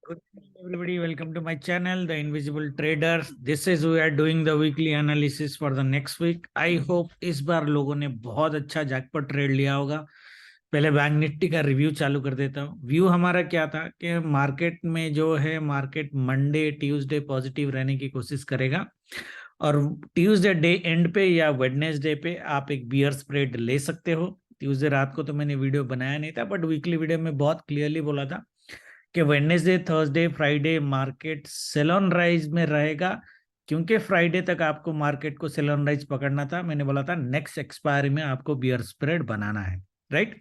Good evening, everybody. Welcome to my channel, The Invisible Trader. This is we are doing the weekly analysis for the next week. I hope इस बार लोगों ने बहुत अच्छा jackpot trade लिया होगा। पहले bank Nifty का review चालू कर देता हूँ। व्यू हमारा क्या था कि मार्केट में जो है मार्केट मंडे ट्यूसडे पॉजिटिव रहने की कोशिश करेगा और ट्यूसडे डे एंड पे या वेडनेसडे पे आप एक बियर स्प्रेड ले सकते हो। ट्यूसडे रात को तो मैंने वीडियो बनाया नहीं था, बट वीकली वीडियो में बहुत क्लियरली बोला था कि Wednesday Thursday Friday market sell on rise में रहेगा, क्योंकि फ्राइडे तक आपको मार्केट को सेल ऑन राइज पकड़ना था। मैंने बोला था नेक्स्ट एक्सपायरी में आपको बियर स्प्रेड बनाना है, राइट।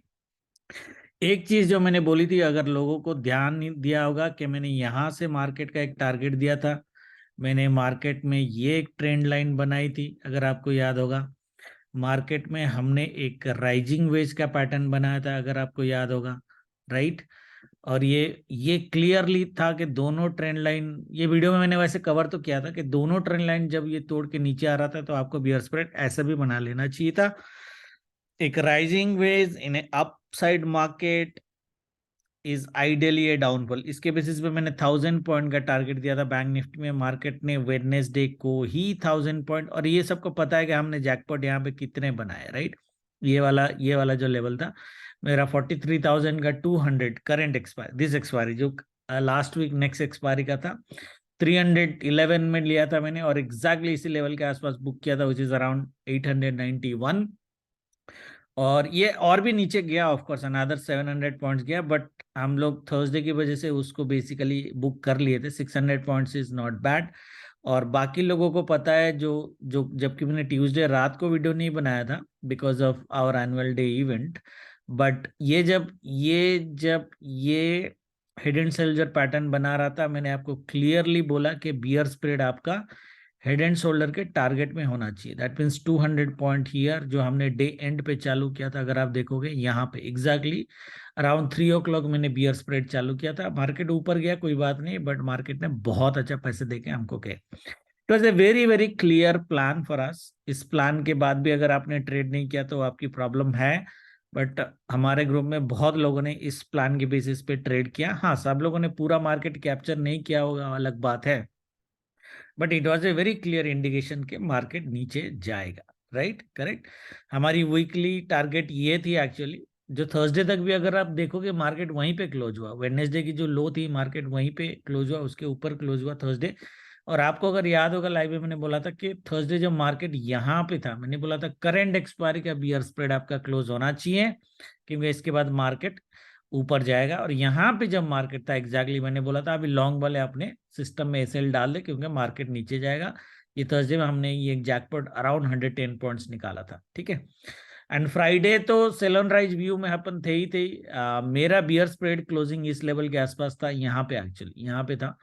एक चीज जो मैंने बोली थी, अगर लोगों को ध्यान नहीं दिया होगा कि मैंने यहां से मार्केट का एक टारगेट दिया था। मैंने मार्केट में ये एक ट्रेंड लाइन बनाई थी, अगर आपको याद होगा। मार्केट में हमने एक राइजिंग वेज का पैटर्न बनाया था, अगर आपको याद होगा, राइट। और ये क्लियरली था कि दोनों ट्रेंड लाइन, ये वीडियो में मैंने वैसे कवर तो किया था कि दोनों ट्रेंड लाइन जब ये तोड़ के नीचे आ रहा था तो आपको बियर स्प्रेड ऐसा भी बना लेना चाहिए था। एक rising ways in upside market is ideally A downfall, इसके बेसिस पे मैंने 1000 पॉइंट का टारगेट दिया था बैंक निफ्टी में। मार्केट ने वेडनेसडे को ही 1000 पॉइंट, और ये सबको पता है कि हमने जैकपॉट यहाँ पे कितने बनाए, राइट। ये वाला जो लेवल था मेरा 43,200 करंट एक्सपायरी, दिस एक्सपायरी जो लास्ट वीक नेक्स्ट एक्सपायरी का था 311 में लिया था मैंने, और एग्जैक्टली इसी लेवल के आसपास बुक किया था, विच इज अराउंड 891। और ये और भी नीचे गया, ऑफ कोर्स अनदर 700 पॉइंट्स गया, बट हम लोग थर्सडे की वजह से उसको बेसिकली बुक कर लिए थे। 600 पॉइंट्स इज नॉट बैड। और बाकी लोगों को पता है जो जो जबकि मैंने ट्यूसडे रात को वीडियो नहीं बनाया था because of our annual day event, but ये हेड एंड शोल्डर पैटर्न बना रहा था, मैंने आपको क्लियरली बोला कि बियर स्प्रेड आपका हेड एंड शोल्डर के टारगेट में होना चाहिए। दैट मीन्स 200 पॉइंट हियर, जो हमने डे एंड पे चालू किया था। अगर आप देखोगे यहाँ पे एग्जैक्टली अराउंड 3 o'clock मैंने बियर स्प्रेड चालू किया था। मार्केट ऊपर गया कोई बात नहीं, बट मार्केट ने बहुत अच्छा पैसे देके हमको कहे। It was a very very clear plan for us. इस प्लान के बाद भी अगर आपने ट्रेड नहीं किया तो आपकी प्रॉब्लम है, बट हमारे ग्रुप में बहुत लोगों ने इस प्लान के बेसिस पे ट्रेड किया। हाँ, सब लोगों ने पूरा मार्केट कैप्चर नहीं किया होगा, अलग बात है, but it was a very clear indication के मार्केट नीचे जाएगा, राइट, करेक्ट। हमारी वीकली टारगेट ये थी एक्चुअली, जो थर्सडे तक भी अगर आप देखोगे मार्केट वहीं पे क्लोज हुआ। वेडनेसडे की जो लो थी मार्केट वहीं पे क्लोज हुआ, उसके ऊपर क्लोज हुआ थर्सडे। और आपको अगर याद होगा लाइव में मैंने बोला था कि थर्सडे जब मार्केट यहाँ पे था, मैंने बोला था करंट एक्सपायरी का बियर स्प्रेड आपका क्लोज होना चाहिए, क्योंकि इसके बाद मार्केट ऊपर जाएगा। और यहाँ पे जब मार्केट था एग्जैक्टली मैंने बोला था अभी लॉन्ग वाले अपने सिस्टम में एसएल डाल दे, क्योंकि मार्केट नीचे जाएगा। ये थर्सडे में हमने ये जैकपॉट अराउंड 110 पॉइंट्स निकाला था, ठीक है। एंड फ्राइडे तो सेल ऑन राइज व्यू में अपन थे ही थे। मेरा बियर स्प्रेड क्लोजिंग इस लेवल के आसपास था, यहाँ पे एक्चुअली यहाँ पे था।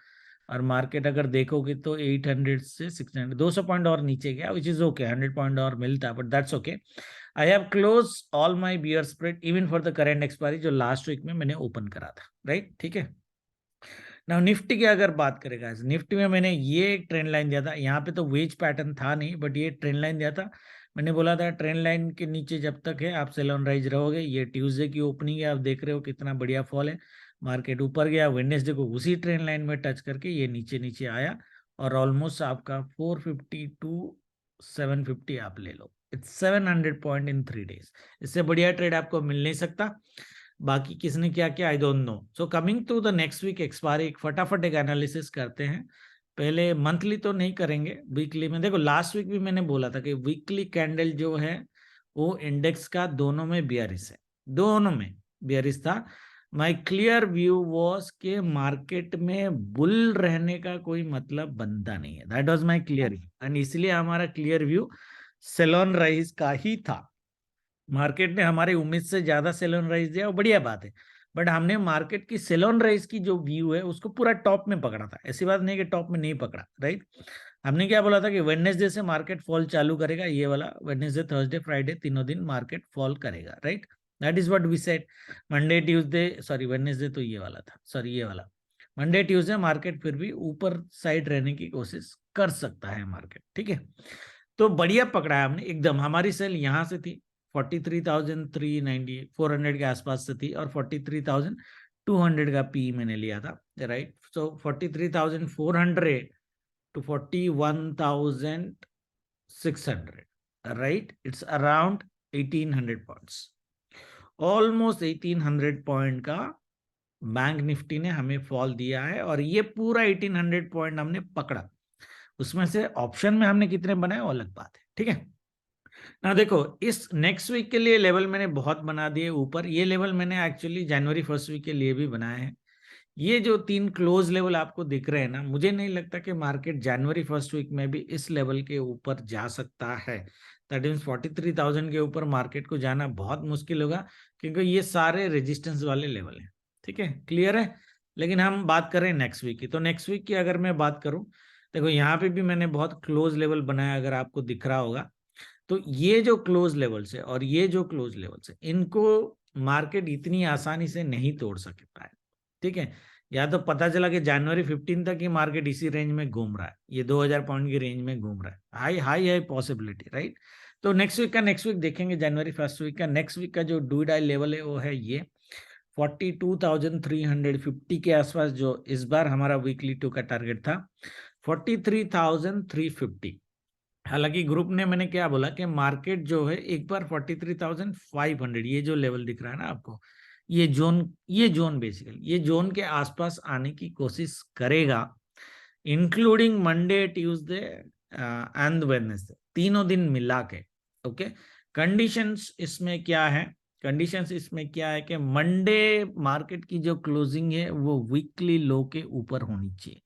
और मार्केट अगर देखोगे तो 800 से 600 200 पॉइंट और नीचे गया, विच इज ओके, 100 पॉइंट और मिलता, but that's okay. I have close all my bear spread even for the current expiry जो लास्ट वीक में मैंने ओपन करा था, राइट, ठीक है। नाउ निफ्टी की अगर बात करेगा, निफ्टी में मैंने ये एक ट्रेंड लाइन दिया था, यहाँ पे तो वेज पैटर्न था नहीं, बट ये ट्रेंड लाइन दिया था। मैंने बोला था ट्रेंड लाइन के नीचे जब तक है आप सेल ऑन राइज रहोगे। ये ट्यूसडे की ओपनिंग है, आप देख रहे हो कितना बढ़िया फॉल है। मार्केट ऊपर गया, वेडनेसडे को उसी ट्रेंड लाइन में टच करके ये नीचे नीचे आया, और ऑलमोस्ट आपका 450 टू 750 आप ले लो। It's 700 point in 3 days। इससे बढ़िया ट्रेड आपको मिल नहीं सकता। बाकी किसने क्या किया I don't know. So coming to the next week expiry, एक फटाफट एक एनालिसिस करते हैं। पहले मंथली तो नहीं करेंगे, वीकली में देखो। लास्ट वीक भी मैंने बोला था कि वीकली कैंडल जो है वो इंडेक्स का दोनों में बियरिश है, दोनों में बियरिश था। माय क्लियर व्यू वॉज के मार्केट में बुल रहने का कोई मतलब बनता नहीं है। That was my clear view, and इसलिए हमारा clear view sell on rise का ही था। मार्केट ने हमारे उम्मीद से ज्यादा सेल ऑन राइज दिया, वो बढ़िया बात है, बट हमने मार्केट की सेल ऑन राइज की जो व्यू है उसको पूरा टॉप में पकड़ा था। ऐसी बात नहीं कि टॉप में नहीं पकड़ा, राइट। हमने क्या बोला था कि वेडनेसडे से मार्केट फॉल चालू करेगा, ये वाला वेडनेसडे थर्सडे फ्राइडे तीनों दिन मार्केट फॉल करेगा, right. That is what we said. Monday Tuesday sorry Wednesday तो ये वाला था, सॉरी ये वाला मंडे ट्यूसडे मार्केट फिर भी ऊपर साइड रहने की कोशिश कर सकता है मार्केट, ठीक है। तो बढ़िया पकड़ा है हमने एकदम। हमारी सेल यहाँ से थी 43,390 400 के आसपास से थी, और 43,000 200 का पी मैंने लिया था, right. So 43,400 to 41,600, right. It's around 1800 points, almost 1800 point का बैंक निफ्टी ने हमें फॉल दिया है, और ये पूरा 1800 पॉइंट हमने पकड़ा। उसमें से ऑप्शन में हमने कितने बनाए वो अलग बात है, ठीक है ना। देखो, इस नेक्स्ट वीक के लिए लेवल मैंने बहुत बना दिए ऊपर। ये लेवल मैंने एक्चुअली जनवरी फर्स्ट वीक के लिए भी बनाए हैं। ये जो 3 क्लोज लेवल आपको दिख रहे हैं ना, मुझे नहीं लगता कि मार्केट जनवरी फर्स्ट वीक में भी इस लेवल के ऊपर जा सकता है। दैट मीन्स 43,000 के ऊपर मार्केट को जाना बहुत मुश्किल होगा, क्योंकि ये सारे रेजिस्टेंस वाले लेवल हैं, ठीक है, क्लियर है। लेकिन हम बात करें नेक्स्ट वीक की, तो नेक्स्ट वीक की अगर मैं बात करूं, देखो यहाँ पे भी मैंने बहुत क्लोज लेवल बनाया, अगर आपको दिख रहा होगा। तो ये जो क्लोज लेवल्स है और ये जो क्लोज लेवल्स है, इनको मार्केट इतनी आसानी से नहीं तोड़ सकता है, ठीक है। या तो पता चला कि जनवरी 15 तक ही मार्केट इसी रेंज में घूम रहा है, ये 2000 पॉइंट की रेंज में घूम रहा है, हाई हाई है पॉसिबिलिटी, राइट। तो नेक्स्ट वीक देखेंगे, जनवरी फर्स्ट वीक का, नेक्स्ट वीक का जो डू डाई लेवल है वो है ये 42,350 के आसपास, जो इस बार हमारा वीकली टू का टारगेट था 43,350। हालांकि ग्रुप ने मैंने क्या बोला कि मार्केट जो है एक बार 43,500, ये जो लेवल दिख रहा है ना आपको, ये जोन बेसिकली ये जोन के आसपास आने की कोशिश करेगा, including Monday, Tuesday and Wednesday, तीनों दिन मिला के। ओके, कंडीशंस इसमें क्या है? कंडीशंस इसमें क्या है कि मंडे मार्केट की जो क्लोजिंग है वो वीकली लो के ऊपर होनी चाहिए।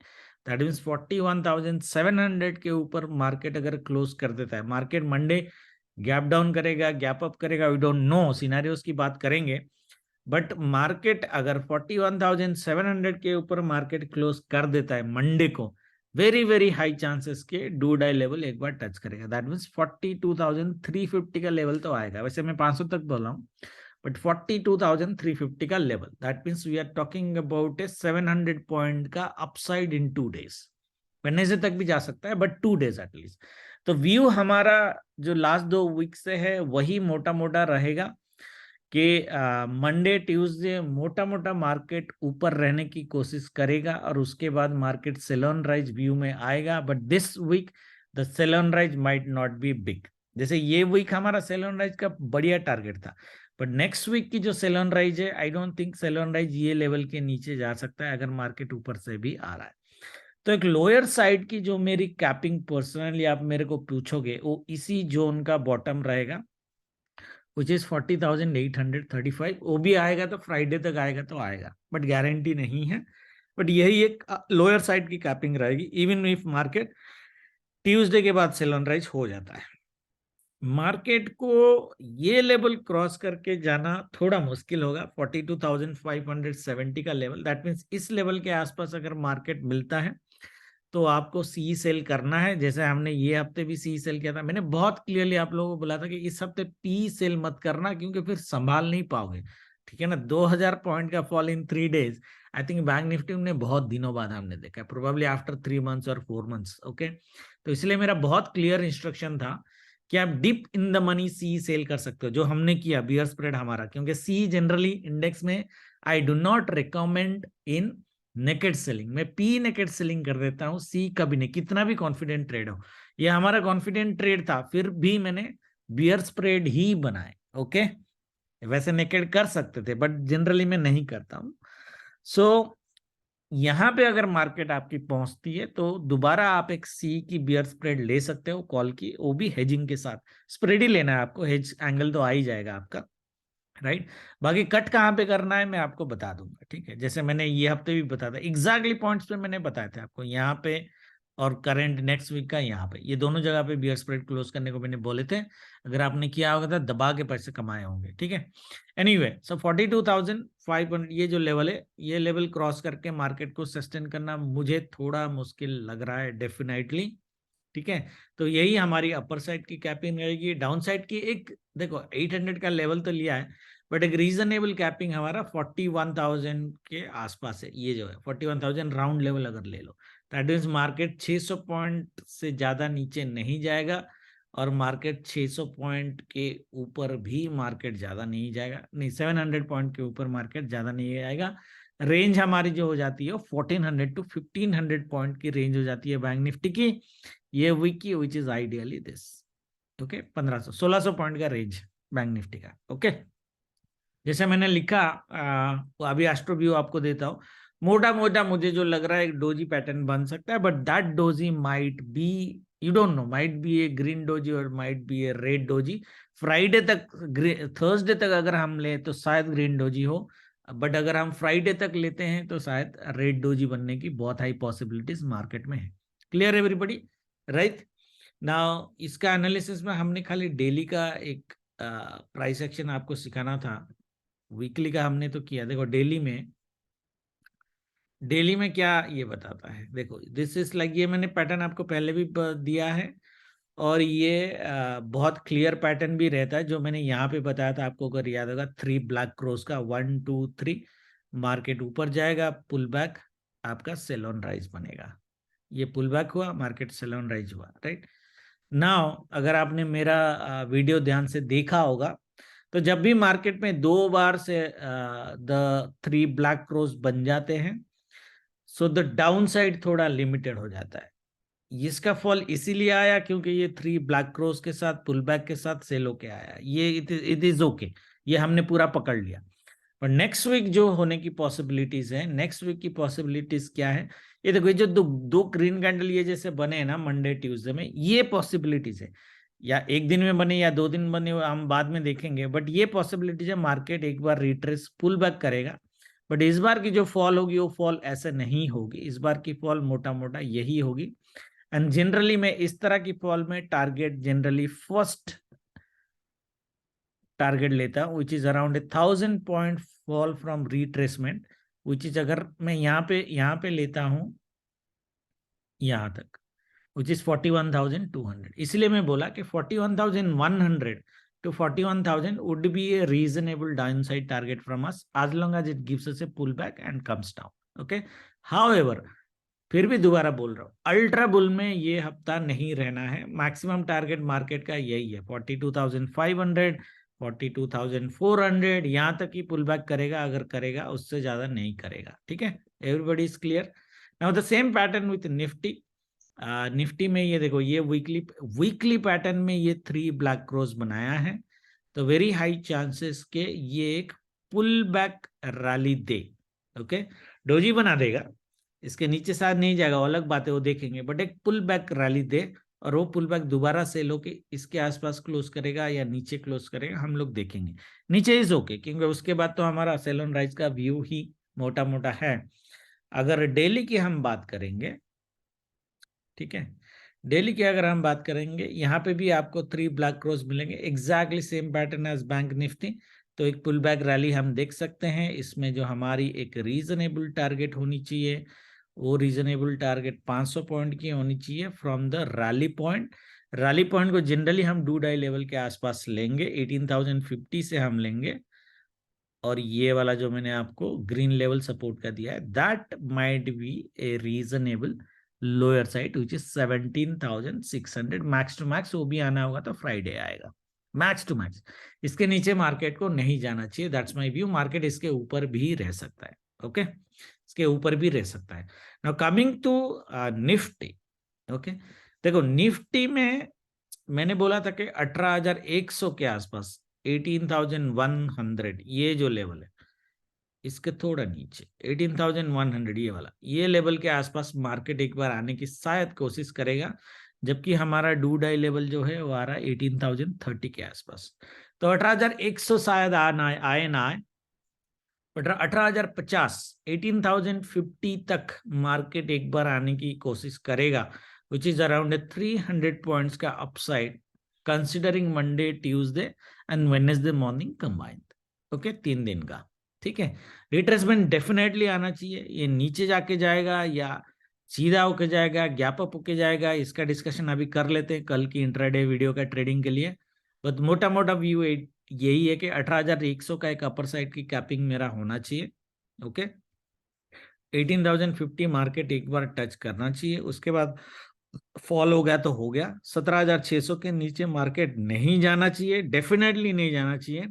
दैट मीन्स 41,700 के ऊपर मार्केट अगर क्लोज कर देता है, मार्केट मंडे गैप डाउन करेगा, गैप अप करेगा, वी डोंट नो, सिनेरियोस की बात करेंगे। बट मार्केट अगर 41,700 के ऊपर मार्केट क्लोज कर देता है मंडे को, वेरी वेरी हाई चांसेस के डू डाई लेवल एक बार टच करेगा। दैट मीन्स 42,350 का लेवल तो आएगा, वैसे मैं 500 तक बोल रहा हूँ, बट 42,350 का level, that means we are talking about a 700 point का अपसाइड इन 2 डेज। वेडनेसडे तक भी जा सकता है, बट 2 डेज एटलीस्ट। तो व्यू हमारा जो लास्ट 2 वीक से है वही मोटा मोटा रहेगा कि मंडे ट्यूसडे मोटा मोटा मार्केट ऊपर रहने की कोशिश करेगा, और उसके बाद market sell on rise view में आएगा। But this week the sell on rise might not be big. जैसे ये वीक हमारा सेल ऑन राइज का बढ़िया टारगेट था, बट नेक्स्ट वीक की जो सेल ऑन राइज है, I don't think sell on rise ये लेवल के नीचे जा सकता है अगर मार्केट ऊपर से भी आ रहा है। तो एक लोअर साइड की जो मेरी कैपिंग पर्सनली आप मेरे को पूछोगे, वो इसी जोन का बॉटम रहेगा, विच इज 40,835। वो भी आएगा तो फ्राइडे तक आएगा तो आएगा, बट गारंटी नहीं है। बट यही एक लोअर साइड की कैपिंग रहेगी, इवन इफ मार्केट ट्यूसडे के बाद सेल ऑन राइज हो जाता है। मार्केट को ये लेवल क्रॉस करके जाना थोड़ा मुश्किल होगा, 42,570 का लेवल। दैट मीन्स इस लेवल के आसपास अगर मार्केट मिलता है तो आपको सी सेल करना है, जैसे हमने ये हफ्ते भी सी सेल किया था। मैंने बहुत क्लियरली आप लोगों को बोला था कि इस हफ्ते पी सेल मत करना, क्योंकि फिर संभाल नहीं पाओगे, ठीक है ना। 2000 पॉइंट का fall in 3 days, I think bank Nifty में बहुत दिनों बाद हमने देखा, प्रोबेबली आफ्टर 3 मंथ्स और 4 मंथ्स। ओके, तो इसलिए मेरा बहुत क्लियर इंस्ट्रक्शन था कि आप dip in the money see sell कर सकते हो, जो हमने किया बियर स्प्रेड हमारा, क्योंकि सी जनरली इंडेक्स में I do not recommend in naked selling, मैं पी नेकेड सेलिंग कर देता हूं, सी कभी नहीं, कितना भी कॉन्फिडेंट ट्रेड हो। ये हमारा कॉन्फिडेंट ट्रेड था, फिर भी मैंने बियर स्प्रेड ही बनाए। ओके, वैसे नेकेड कर सकते थे, बट जनरली मैं नहीं करता हूं। सो यहां पे अगर मार्केट आपकी पहुंचती है तो दोबारा आप एक सी की बियर स्प्रेड ले सकते हो, कॉल की, वो भी हेजिंग के साथ। स्प्रेड ही लेना है आपको, हेज एंगल तो आ ही जाएगा आपका, राइट। बाकी कट कहाँ पे करना है मैं आपको बता दूंगा, ठीक है। जैसे मैंने ये हफ्ते भी बताया था, एग्जैक्टली पॉइंट्स पे मैंने बताया था आपको, यहाँ पे और करंट नेक्स्ट वीक का यहाँ पे, ये दोनों जगह पे बियर स्प्रेड क्लोज करने को मैंने बोले थे। अगर आपने किया होगा तो दबा के पैसे कमाए होंगे, ठीक है। एनीवे, सो 42,500 ये जो लेवल है, ये लेवल क्रॉस करके मार्केट को सस्टेन करना मुझे थोड़ा मुश्किल लग रहा है डेफिनेटली, ठीक है। तो यही हमारी अपर साइड की कैपिंग रहेगी। डाउन साइड की एक, देखो 800 का लेवल तो लिया है, बट एक रीजनेबल कैपिंग हमारा 41,000 के आसपास है। ये जो है 41,000 राउंड लेवल अगर ले लो, दैट मीन्स मार्केट 600 पॉइंट से ज्यादा नीचे नहीं जाएगा, और मार्केट 600 पॉइंट के ऊपर भी मार्केट ज्यादा नहीं जाएगा, नहीं 700 पॉइंट के ऊपर मार्केट ज्यादा नहीं जाएगा। रेंज हमारी जो हो जाती है 1400 टू 1500 पॉइंट की रेंज हो जाती है बैंक निफ्टी की, ये वीक की, which is ideally this. Okay, 1600 point का रेंज बैंक निफ्टी का। ओके, जैसे मैंने लिखा, अभी एस्ट्रो व्यू आपको देता हूँ। मोटा मोटा मुझे जो लग रहा है एक डोजी पैटर्न बन सकता है, but that doji might be, you don't know, might be a green doji और might be a red doji. Friday तक, थर्सडे तक अगर हम ले तो शायद ग्रीन डोजी हो, बट अगर हम फ्राइडे तक लेते हैं तो शायद रेड डोजी बनने की बहुत हाई पॉसिबिलिटीज मार्केट में है। Clear everybody, right? नाउ इसका एनालिसिस में हमने खाली डेली का एक प्राइस एक्शन आपको सिखाना था, वीकली का हमने तो किया। देखो डेली में क्या ये बताता है, देखो दिस इज लाइक, ये मैंने पैटर्न आपको पहले भी दिया है, और ये बहुत क्लियर पैटर्न भी रहता है जो मैंने यहाँ पे बताया था आपको, अगर याद होगा, 3 ब्लैक क्रॉस का 1 2 3, मार्केट ऊपर जाएगा, पुल बैक, आपका सेल ऑन राइज बनेगा। ये पुल बैक हुआ, मार्केट सेल ऑन राइज हुआ, राइट? नाउ अगर आपने मेरा वीडियो ध्यान से देखा होगा, तो जब भी मार्केट में 2 बार से द 3 ब्लैक क्रॉस बन जाते हैं, सो द डाउन साइड थोड़ा लिमिटेड हो जाता है। इसका फॉल इसीलिए आया क्योंकि ये 3 ब्लैक क्रॉस के साथ, पुल बैक के साथ सेल होके आया, ये इट इज ओके, ये हमने पूरा पकड़ लिया। पर नेक्स्ट वीक जो होने की पॉसिबिलिटीज है, नेक्स्ट वीक की पॉसिबिलिटीज क्या है, ये देखो, ये जो दो ग्रीन कैंडल ये जैसे बने हैं ना मंडे ट्यूसडे में, ये पॉसिबिलिटीज है, या एक दिन में बने या 2 दिन बने, हम बाद में देखेंगे, बट ये पॉसिबिलिटीज है मार्केट एक बार रिट्रेस पुल बैक करेगा। बट इस बार की जो फॉल होगी वो फॉल ऐसे नहीं होगी, इस बार की फॉल मोटा मोटा यही होगी। एंड जनरली मैं इस तरह की फॉल में टारगेट जनरली फर्स्ट टारगेट लेता हूं, which is around 1000 point fall from retracement, which is, अगर मैं यहाँ पे लेता हूं यहाँ तक, विच इज 41,200। इसलिए मैं बोला कि 41,100 to 41,000 would be a reasonable downside target from us as long as it gives us a pullback and comes down. Okay, however, फिर भी दोबारा बोल रहा हूँ, अल्ट्रा बुल में ये हफ्ता नहीं रहना है। मैक्सिमम टारगेट मार्केट का यही है, 42,500, 42,400, यहाँ तक ही पुल बैक करेगा, अगर करेगा, उससे ज्यादा नहीं करेगा। ठीक है, everybody is clear? Now the same pattern with Nifty. Nifty में ये देखो, ये वीकली पैटर्न में ये 3 ब्लैक क्रॉस बनाया है, तो वेरी हाई चांसेस के ये एक पुल बैक रैली दे। ओके, डोजी बना देगा, इसके नीचे शायद नहीं जाएगा, वो अलग बात है, वो देखेंगे, बट एक पुल बैक रैली दे, और वो पुल बैक दोबारा सेल होके इसके आसपास क्लोज करेगा या नीचे क्लोज करेगा, हम लोग देखेंगे। नीचे इज ओके, क्योंकि उसके बाद तो हमारा सेल ऑन राइज का व्यू ही मोटा मोटा है। अगर डेली की हम बात करेंगे, ठीक है, डेली की अगर हम बात करेंगे, यहाँ पे भी आपको 3 ब्लैक क्रॉस मिलेंगे, exactly same pattern as bank Nifty. तो एक पुल बैक रैली हम देख सकते हैं, इसमें जो हमारी एक रीजनेबल टारगेट होनी चाहिए, वो रीजनेबल टारगेट 500 पॉइंट की होनी चाहिए from the rally point. Rally point को जनरली हम डू डाई लेवल के आसपास लेंगे, 18,050 से हम लेंगे, और ये वाला जो मैंने आपको ग्रीन लेवल सपोर्ट का दिया है, that might be a reasonable lower side which is 17,600 max to max. वो भी आना होगा तो फ्राइडे आएगा, मैक्स टू मैक्स। इसके नीचे मार्केट को नहीं जाना चाहिए, दैट्स माय व्यू। मार्केट इसके ऊपर भी रह सकता है, ओके, इसके ऊपर भी रह सकता है। Now coming to Nifty, okay, देखो निफ्टी में मैंने बोला था कि 18,100 के आसपास, 18,100, ये जो लेवल है इसके थोड़ा नीचे 18,100, ये वाला, ये लेवल के आसपास मार्केट एक बार आने की शायद कोशिश करेगा, जबकि हमारा डू डाई लेवल जो है वो आ रहा है 18,030 के आसपास। तो 18,100 शायद आए ना आए, बट 18,050, 18,050 तक मार्केट एक बार आने की कोशिश करेगा, विच इज अराउंड 300 पॉइंट्स का upside, considering Monday Tuesday and Wednesday morning combined. Okay, 3 दिन का। ठीक है, रिट्रेसमेंट डेफिनेटली आना चाहिए। ये नीचे जाके जाएगा या सीधा होके जाएगा, गैप अप होके जाएगा, इसका डिस्कशन अभी कर लेते हैं कल की इंट्राडे वीडियो का ट्रेडिंग के लिए। बट मोटा मोटा व्यू यही है कि 18,100 का एक अपर साइड की कैपिंग मेरा होना चाहिए। ओके, 18,050 मार्केट एक बार टच करना चाहिए, उसके बाद फॉल हो गया तो हो गया। 17,600 के नीचे मार्केट नहीं जाना चाहिए, डेफिनेटली नहीं जाना चाहिए।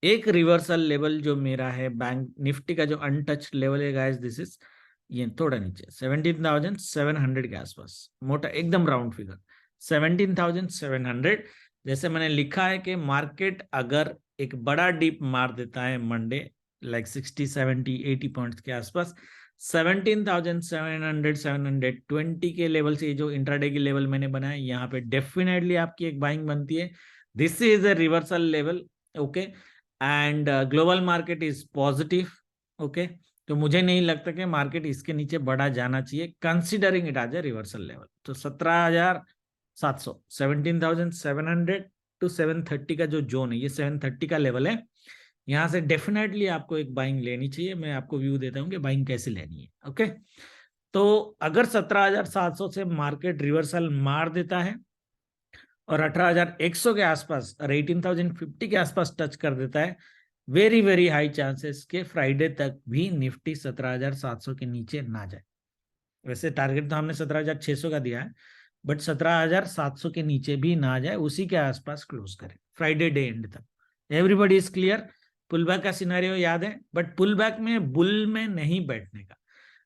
एक रिवर्सल लेवल जो मेरा है बैंक निफ्टी का जो अनटच्ड लेवल है गाइस, दिस इज ये थोड़ा नीचे 17,700 के आसपास, मोटा एकदम राउंड फिगर 17,700। जैसे मैंने लिखा है कि मार्केट अगर एक बड़ा डीप मार देता है मंडे लाइक 60 70 80 पॉइंट्स के आसपास, 17,700 720 के लेवल से जो इंट्राडे की लेवल मैंने बनाया, यहाँ पे डेफिनेटली आपकी एक बाइंग बनती है। This is a reversal level, okay, and global market is positive, okay. तो मुझे नहीं लगता कि मार्केट इसके नीचे बढ़ा जाना चाहिए considering it as a reversal level. तो 17,700 17,700 टू 730 का जो जोन है, ये 730 का लेवल है। यहाँ से डेफिनेटली आपको एक बाइंग लेनी चाहिए। मैं आपको व्यू देता हूँ कि बाइंग कैसे लेनी है, ओके। तो अगर 17,700 से मार्केट रिवर्सल मार देता है और 18,100 के आसपास और 18,050 के आसपास टच कर देता है, वेरी वेरी हाई चांसेस के फ्राइडे तक भी निफ्टी 17,700 के नीचे ना जाए। वैसे टारगेट तो हमने 17,600 का दिया है, बट 17,700 के नीचे भी ना जाए, उसी के आसपास क्लोज करें फ्राइडे डे एंड तक। Everybody is clear? Pull back का सिनेरियो याद है, बट पुल बैक में बुल में नहीं बैठने का।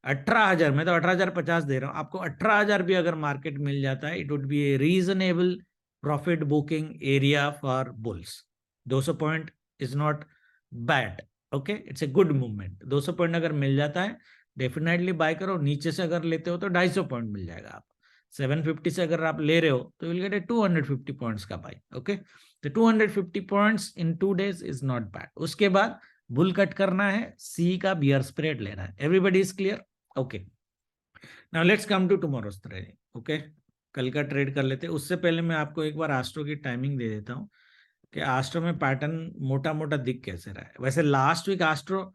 18,000, मैं तो 18,050 दे रहा हूं आपको। 18,000 भी अगर मार्केट मिल जाता है, it would be a reasonable profit booking area for bulls. 200 point is not bad, okay, it's a good movement. 200 point अगर मिल जाता है डेफिनेटली बाय करो। नीचे से अगर लेते हो तो 250 पॉइंट मिल जाएगा। आप 750 से अगर आप ले रहे हो तो विल गेट ए 250 पॉइंट्स का बाय, ओके। तो 250 points in 2 days is not bad. उसके बाद बुल कट करना है, सी का बियर स्प्रेड लेना है। Everybody is clear? Okay, now let's come to tomorrow's trading, okay. कल का ट्रेड कर लेते हैं। उससे पहले मैं आपको एक बार आस्ट्रो की टाइमिंग दे देता हूँ कि आस्ट्रो में पैटर्न मोटा मोटा दिख कैसे रहा है। वैसे लास्ट वीक आस्ट्रो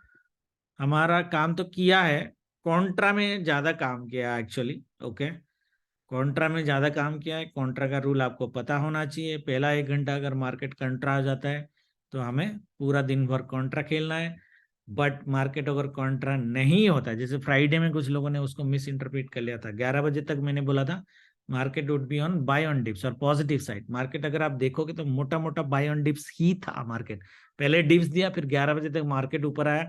हमारा काम तो किया है, कॉन्ट्रा में ज्यादा काम किया एक्चुअली, ओके। कॉन्ट्रा में ज्यादा काम किया है। कॉन्ट्रा का रूल आपको पता होना चाहिए। पहला 1 घंटा अगर मार्केट कॉन्ट्रा आ जाता है तो हमें पूरा दिन भर कॉन्ट्रा खेलना है। बट मार्केट अगर कॉन्ट्रा नहीं होता, जैसे फ्राइडे में कुछ लोगों ने उसको मिस इंटरप्रेट कर लिया था। 11 बजे तक मैंने बोला था market would be on buy on dips और पॉजिटिव साइड। मार्केट अगर आप देखोगे तो मोटा मोटा बाय ऑन डिप्स ही था मार्केट। पहले डिप्स दिया, फिर 11 बजे तक मार्केट ऊपर आया।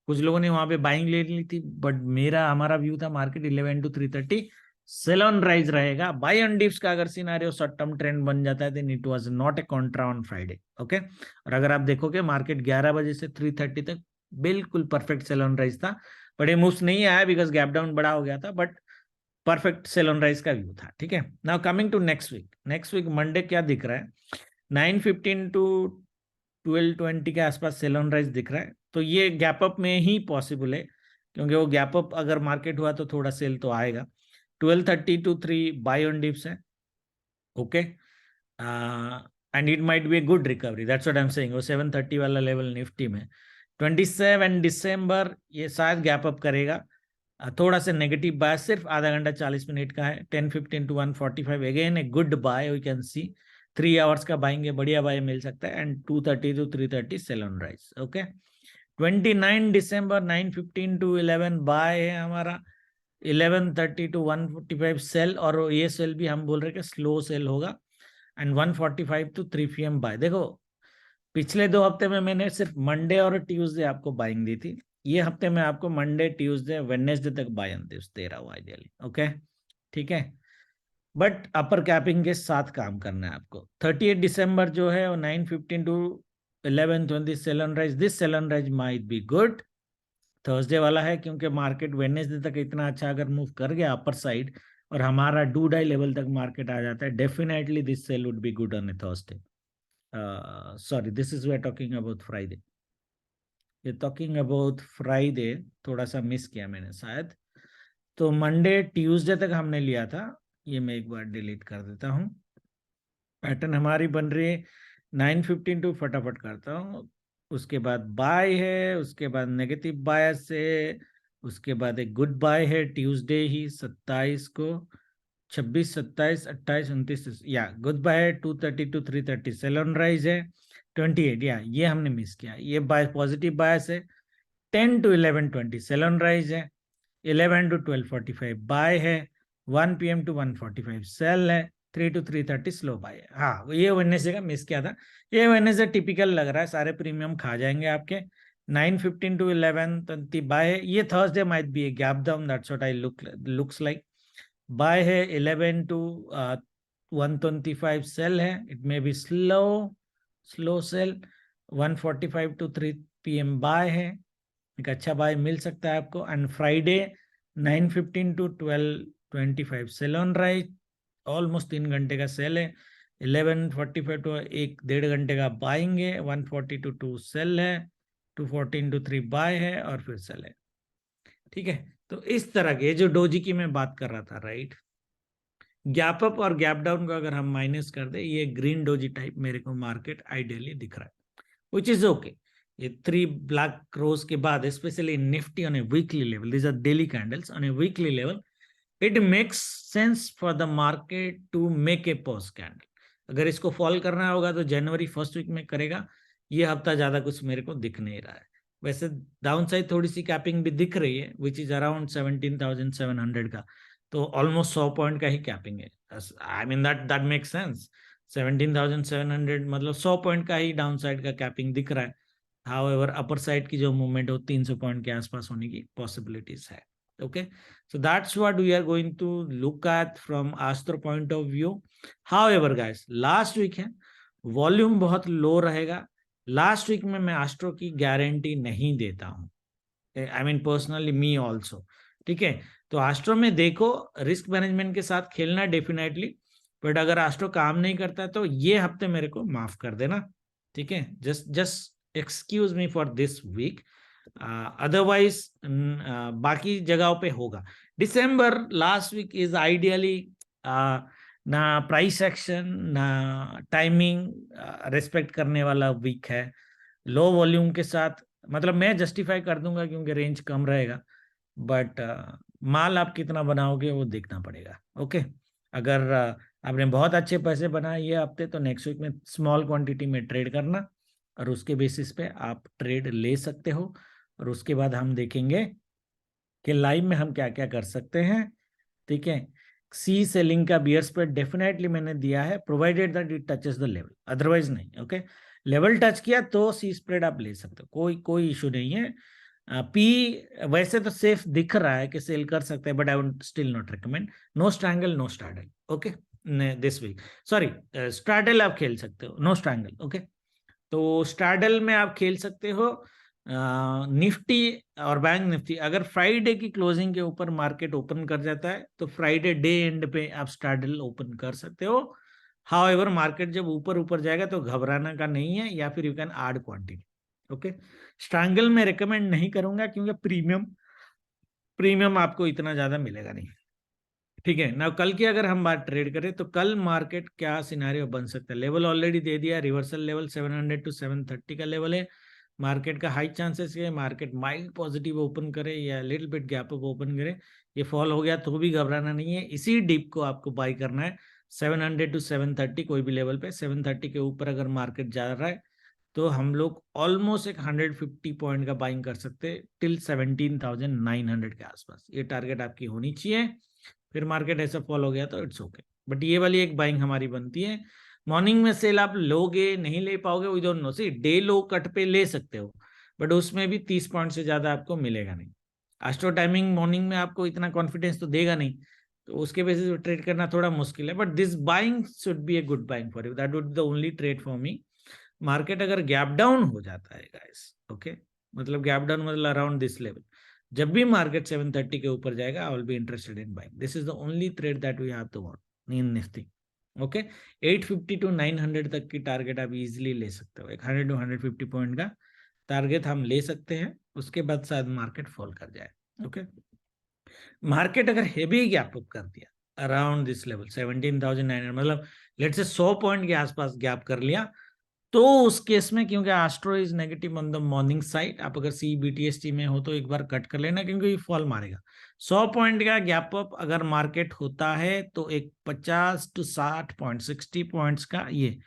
कुछ लोगों ने वहां पे बाइंग ले ली थी, बट हमारा व्यू था market 11 to 330 sell on rise रहेगा। बाय ऑन डिप्स का अगर सिनेरियो शॉर्ट टर्म ट्रेंड बन जाता है, then it was not a contra on Friday, okay. और अगर आप देखोगे मार्केट 11 बजे से 330 तक बिल्कुल परफेक्ट सेल ऑन राइज था। बड़े मूव्स नहीं आया बिकॉज गैप डाउन बड़ा हो गया था, but perfect sell on rise का व्यू था, ठीक है। Now coming to next week. Next week Monday क्या दिख रहा है? 9:15 टू 12:20 के आसपास सेल ऑन राइज दिख रहा है। तो ये गैप अप में ही पॉसिबल है, क्योंकि वो गैप अप अगर मार्केट हुआ तो थोड़ा सेल तो आएगा। 12:30 to 3 बाय ऑन डिप्स है, okay. And it might be a good recovery, that's what I am saying. वो 730 वाला लेवल निफ्टी में 27 दिसंबर ये शायद गैप अप करेगा। थोड़ा सा नेगेटिव बाय, सिर्फ आधा घंटा 40 मिनट का है। 10:15 to 1:45 again a good buy, we can see 3 hours का बाइंग है, बढ़िया बाय मिल सकता है। And 2:30 to 3:30 sell on rise, okay. 29 दिसंबर 9:15 to 11 बाय है हमारा। 11:30 to 1:45 सेल, और ये सेल भी हम बोल रहे हैं कि स्लो सेल होगा। And 1:45 to 3 PM buy. देखो पिछले 2 हफ्ते में मैंने सिर्फ मंडे और ट्यूसडे आपको बाइंग दी थी। ये हफ्ते में आपको मंडे ट्यूसडे वेडनेसडे तक बाय ऑन दिप्स दे रहा हूँ आइडियली, ओके, ठीक है। बट अपर कैपिंग के साथ काम करना है आपको। 38 दिसंबर जो है वो 9:15 to 11:20 sell on rise. This sell on rise might be good. Thursday वाला है, क्योंकि मार्केट वेडनेसडे तक इतना अच्छा अगर मूव कर गया अपर साइड और हमारा डू डाई लेवल तक मार्केट आ जाता है, definitely this sell would be good on a Thursday. Sorry, this is we are talking about Friday. ये टॉकिंग अबाउट फ्राइडे थोड़ा सा मिस किया मैंने शायद। तो मंडे ट्यूसडे तक हमने लिया था, ये मैं एक बार डिलीट कर देता हूँ। पैटर्न हमारी बन रही है 9:15 टू, फटाफट करता हूँ। उसके बाद बाय है, उसके बाद नेगेटिव बायस है, उसके बाद एक गुड बाय है ट्यूसडे ही 27 को। 26 27 28 29 या गुड बाय है 2:30 to 3:30 सेल ऑन राइज है। 28 या ये हमने मिस किया, ये बाय पॉजिटिव बायस है। 10 to 11:20 सेल ऑन राइज है। 11 to 12:45 बाय है। 1 PM to 1:45 सेल है। 3 to 330 स्लो बाय है। हाँ, ये वेडनेसडे का मिस किया था, ये वेडनेसडे टिपिकल लग रहा है, सारे प्रीमियम खा जाएंगे आपके। 9:15 to 11:20 बाय है। ये Thursday might be a gap down, that's what I looks like. Buy है 11 to 125 सेल है, it may be slow sell. 1:45 to 3 PM buy है, एक अच्छा बाय मिल सकता है आपको। And Friday 9:15 to 12:25 sell on right, almost 3 घंटे का सेल है। 11:45 to 1-1.5 घंटे का बाइंग है। 1:40 to 2 सेल है, 2:14 to 3 बाय है और फिर सेल है। ठीक है, तो इस तरह के जो डोजी की मैं बात कर रहा था, राइट, गैप अप और गैप डाउन को अगर हम माइनस कर दे, ये ग्रीन डोजी टाइप मेरे को मार्केट आइडियली दिख रहा है, विच इज ओके। ये 3 ब्लैक क्रोज के बाद, specially Nifty on a weekly level, these are daily candles on a weekly level, it makes sense for the market to make a pause candle. अगर इसको fall करना होगा तो जनवरी first week में करेगा। ये हफ्ता ज्यादा कुछ मेरे को दिख नहीं रहा है। वैसे डाउन साइड थोड़ी सी कैपिंग भी दिख रही है, विच इज अराउंड 17,700 का, तो ऑलमोस्ट 100 पॉइंट का ही कैपिंग है। I mean that makes sense. 17,700 मतलब 100 पॉइंट का ही डाउन साइड का कैपिंग दिख रहा है। हाउएवर अपर साइड की जो मूवमेंट हो 300 पॉइंट के आसपास होने की पॉसिबिलिटीज है। Okay, so that's what we are going to look at from Astro point of view. However guys, last week है, वॉल्यूम बहुत लो रहेगा। लास्ट वीक में मैं एस्ट्रो की गारंटी नहीं देता हूँ, I mean personally me also. ठीक है, तो एस्ट्रो में देखो, रिस्क मैनेजमेंट के साथ खेलना डेफिनेटली, बट अगर एस्ट्रो काम नहीं करता है तो ये हफ्ते मेरे को माफ कर देना। ठीक है, just excuse me for this week, otherwise बाकी जगहों पे होगा। दिसंबर लास्ट वीक इज आइडियली ना प्राइस एक्शन ना टाइमिंग रेस्पेक्ट करने वाला वीक है, लो वॉल्यूम के साथ। मतलब मैं जस्टिफाई कर दूंगा क्योंकि रेंज कम रहेगा, बट माल आप कितना बनाओगे वो देखना पड़ेगा। ओके, अगर आपने बहुत अच्छे पैसे बनाए ये हफ्ते तो नेक्स्ट वीक में स्मॉल क्वांटिटी में ट्रेड करना, और उसके बेसिस पे आप ट्रेड ले सकते हो। और उसके बाद हम देखेंगे कि लाइव में हम क्या क्या कर सकते हैं। ठीक है, सी सेलिंग का बियर स्प्रेड डेफिनेटली मैंने दिया है, provided that it touches the level, otherwise नहीं। ओके, लेवल टच किया तो सी स्प्रेड आप ले सकते हो, कोई इशू नहीं है। पी वैसे तो सेफ दिख रहा है कि सेल कर सकते हैं, but I would still not recommend. No strangle no straddle. Okay, this week sorry, straddle आप खेल सकते हो, नो स्ट्रैंगल। ओके, तो स्टार्डल में आप खेल सकते हो निफ्टी और बैंक निफ्टी। अगर फ्राइडे की क्लोजिंग के ऊपर मार्केट ओपन कर जाता है तो फ्राइडे डे एंड पे आप स्टार्डल ओपन कर सकते हो। हाउएवर मार्केट जब ऊपर ऊपर जाएगा तो घबराना का नहीं है, या फिर you can add quantity. Okay, strangle में रिकमेंड नहीं करूंगा क्योंकि प्रीमियम आपको इतना ज्यादा मिलेगा नहीं। ठीक है ना, कल की अगर हम बात ट्रेड करें तो कल मार्केट क्या सिनारियो बन सकता है, लेवल ऑलरेडी दे दिया, रिवर्सल लेवल 700 to 730 का लेवल है। मार्केट का हाई चांसेस है मार्केट माइल्ड पॉजिटिव ओपन करे या little bit gap up open करे। ये फॉल हो गया तो भी घबराना नहीं है, इसी डिप को आपको बाई करना है 700 to 730 कोई भी लेवल पे। 730 के ऊपर अगर मार्केट जा रहा है तो हम लोग ऑलमोस्ट एक 150 पॉइंट का बाइंग कर सकते हैं टिल 17,900 के आसपास। ये टारगेट आपकी होनी चाहिए। फिर मार्केट ऐसा फॉल हो गया तो इट्स ओके, बट ये वाली एक बाइंग हमारी बनती है। मॉर्निंग में सेल आप लोगे नहीं ले पाओगे, we don't know. See day low cut पे ले सकते हो, बट उसमें भी 30 पॉइंट से ज्यादा आपको मिलेगा नहीं। एस्ट्रो टाइमिंग मॉर्निंग में आपको इतना कॉन्फिडेंस तो देगा नहीं, तो उसके बेसिस पे ट्रेड करना थोड़ा मुश्किल है। But this buying should be a good buying for you, that would be the only trade for me. Market अगर गैप डाउन हो जाता है गाइस, ओके, मतलब गैप डाउन मतलब अराउंड दिस लेवल, जब भी मार्केट 730 के ऊपर जाएगा I will be interested in buying. This is the only trade that we have to want in Nifty. Okay, 850 to 900 तक की टारगेट आप इजीली ले सकते हो। एक 100 to 150 पॉइंट का टारगेट हम ले सकते हैं, उसके बाद शायद मार्केट फॉल कर जाए। ओके, मार्केट अगर हेवी गैप अप कर दिया अराउंड दिस लेवल 17,900, मतलब लेट्स से 100 पॉइंट के आसपास गैप कर लिया, तो उस केस में क्योंकि astro is negative on the morning side, आप अगर सी बीटीएसटी में हो तो एक बार कट कर लेना क्योंकि ये फॉल मारेगा। 100 पॉइंट का गैप अप अगर मार्केट होता है तो एक 50 to 60 पॉइंट 60 पॉइंट्स का ये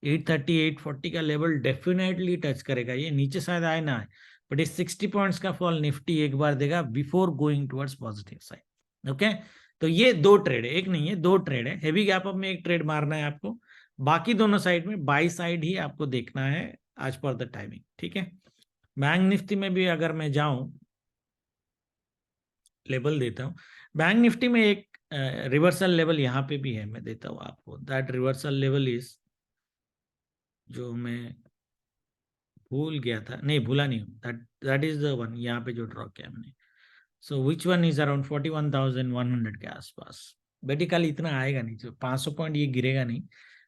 830 840 का लेवल डेफिनेटली टच करेगा। ये नीचे शायद आए ना आए, बट इस 60 पॉइंट्स का फॉल निफ्टी एक बार देगा before going towards positive side. Okay, तो ये दो ट्रेड है, एक नहीं है, दो ट्रेड है। हेवी गैप अप में एक ट्रेड मारना है आपको, बाकी दोनों साइड में बाई साइड ही आपको देखना है आज पर द टाइमिंग, ठीक है। बैंक निफ्टी में भी अगर मैं जाऊं, लेवल देता हूं, बैंक निफ्टी में एक रिवर्सल लेवल यहाँ पे भी है, मैं देता हूं आपको। दैट रिवर्सल लेवल इज, जो मैं भूल गया था, नहीं भूला नहीं हूँ, that that is the one, यहाँ पे जो ड्रॉ किया मैंने। सो विच वन इज अराउंड 41,100 के आसपास। बेटिकली इतना आएगा नहीं, तो 500 पॉइंट ये गिरेगा नहीं,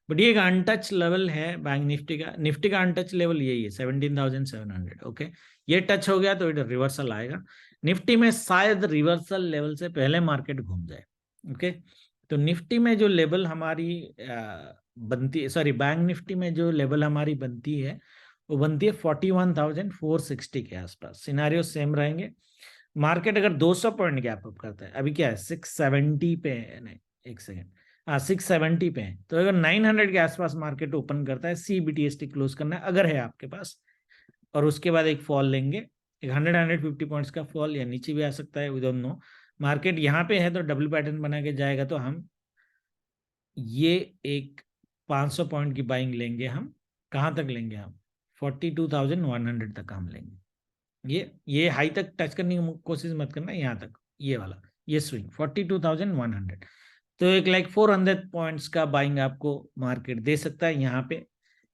बट ये एक अनटच लेवल है बैंक निफ्टी का। निफ्टी का अनटच लेवल यही है 17,700। ओके, ये टच हो गया तो इधर रिवर्सल आएगा। निफ्टी में शायद रिवर्सल लेवल से पहले मार्केट घूम जाए। ओके, तो निफ्टी में जो लेवल हमारी बनती है, सॉरी बैंक निफ्टी में जो लेवल हमारी बनती है वो बनती है 41,460 के आसपास। सिनारियो सेम रहेंगे। मार्केट अगर 200 पॉइंट गैप अप करता है, अभी क्या है 670 पे है, नहीं एक सेकेंड, हाँ 670 पे है, तो अगर 900 के आसपास मार्केट ओपन करता है, CBTST क्लोज करना है अगर है आपके पास, और उसके बाद एक फॉल लेंगे, एक 100-150 पॉइंट्स का फॉल, या नीचे भी आ सकता है, वी डोंट नो। मार्केट यहाँ पे है तो डबल पैटर्न बना के जाएगा, तो हम ये एक 500 पॉइंट की बाइंग लेंगे। हम कहाँ तक लेंगे, हम 42,100 तक हम लेंगे। ये हाई तक टच करने की कोशिश मत करना, यहाँ तक, ये वाला, ये स्विंग 42,100, तो एक लाइक 400 पॉइंट्स का बाइंग आपको मार्केट दे सकता है यहाँ पे।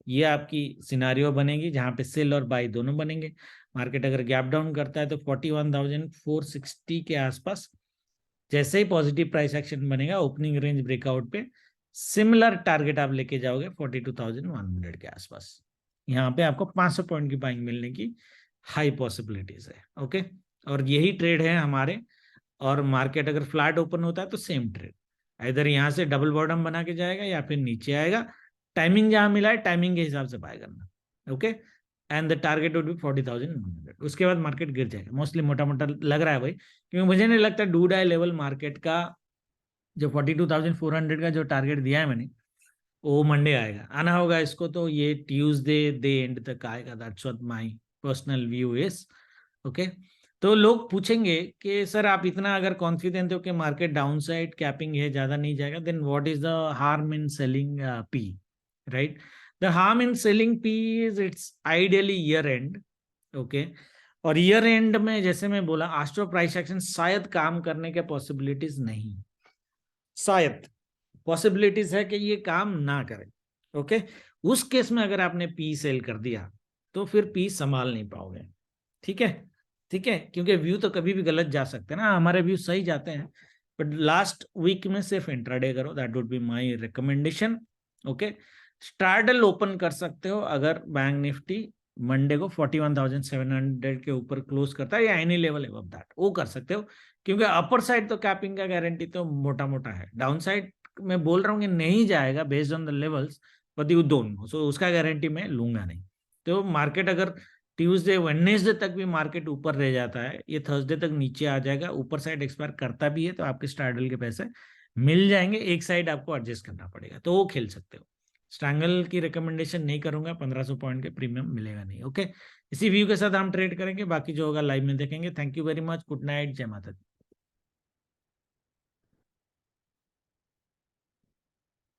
ये आपकी सिनारियो बनेगी जहाँ पे सेल और बाई दोनों बनेंगे। मार्केट अगर गैप डाउन करता है तो 41,460 के आसपास, जैसे ही पॉजिटिव प्राइस एक्शन बनेगा ओपनिंग रेंज ब्रेकआउट पे सिमिलर टारगेट आप लेके जाओगे 42,100 के आसपास। यहाँ पे आपको 500 पॉइंट की बाइंग मिलने की हाई पॉसिबिलिटीज है। ओके, और यही ट्रेड है हमारे। और मार्केट अगर फ्लैट ओपन होता है तो सेम ट्रेड, इधर यहाँ से डबल बॉटम बना के जाएगा या फिर नीचे आएगा। टाइमिंग जहां मिला है टाइमिंग के हिसाब से बाय करना। Okay, and the target would be 40,100। उसके बाद मार्केट गिर जाएगा मोस्टली, मोटा मोटा लग रहा है भाई, क्योंकि मुझे नहीं लगता डू डाई लेवल मार्केट का जो 42,400 का जो टारगेट दिया है मैंने, वो मंडे आएगा, आना होगा इसको, तो ये ट्यूसडे डे एंड तक आएगा। That's what my personal view is. Okay, तो लोग पूछेंगे कि सर आप इतना अगर कॉन्फिडेंट हो कि मार्केट डाउन साइड कैपिंग है, ज्यादा नहीं जाएगा, then what is the harm in selling P, right? The harm in selling P is it's ideally year end. Okay, और ईयर एंड में जैसे मैं बोला, आफ्टर प्राइस एक्शन शायद काम करने के पॉसिबिलिटीज नहीं, शायद पॉसिबिलिटीज है कि ये काम ना करे। ओके, उस केस में अगर आपने पी सेल कर दिया तो फिर पी संभाल नहीं पाओगे। ठीक है, ठीक है, क्योंकि व्यू तो कभी भी गलत जा सकते हैं ना, हमारे व्यू सही जाते हैं, बट लास्ट वीक में सिर्फ इंट्राडे करो, that would be my recommendation. Okay, straddle open कर सकते हो अगर बैंक निफ्टी मंडे को 41,700 के ऊपर क्लोज करता है या एनी लेवल अबव दैट, वो कर सकते हो, क्योंकि अपर साइड तो कैपिंग का गारंटी तो मोटा मोटा है। डाउन साइड मैं बोल रहा हूँ कि नहीं जाएगा based on the levels, but you don't know, so उसका गारंटी मैं लूंगा नहीं। तो मार्केट अगर ट्यूसडे वेडनेसडे तक भी मार्केट ऊपर रह जाता है, ये थर्सडे तक नीचे आ जाएगा, ऊपर साइड एक्सपायर करता भी है, तो आपके स्टार्डल के पैसे मिल जाएंगे। एक साइड आपको एडजस्ट करना पड़ेगा, तो वो खेल सकते हो। स्ट्रैंगल की रिकमेंडेशन नहीं करूंगा, 1500 पॉइंट के प्रीमियम मिलेगा नहीं। ओके, इसी व्यू के साथ हम ट्रेड करेंगे, बाकी जो होगा लाइव में देखेंगे। Thank you very much, good night, जय माता दी।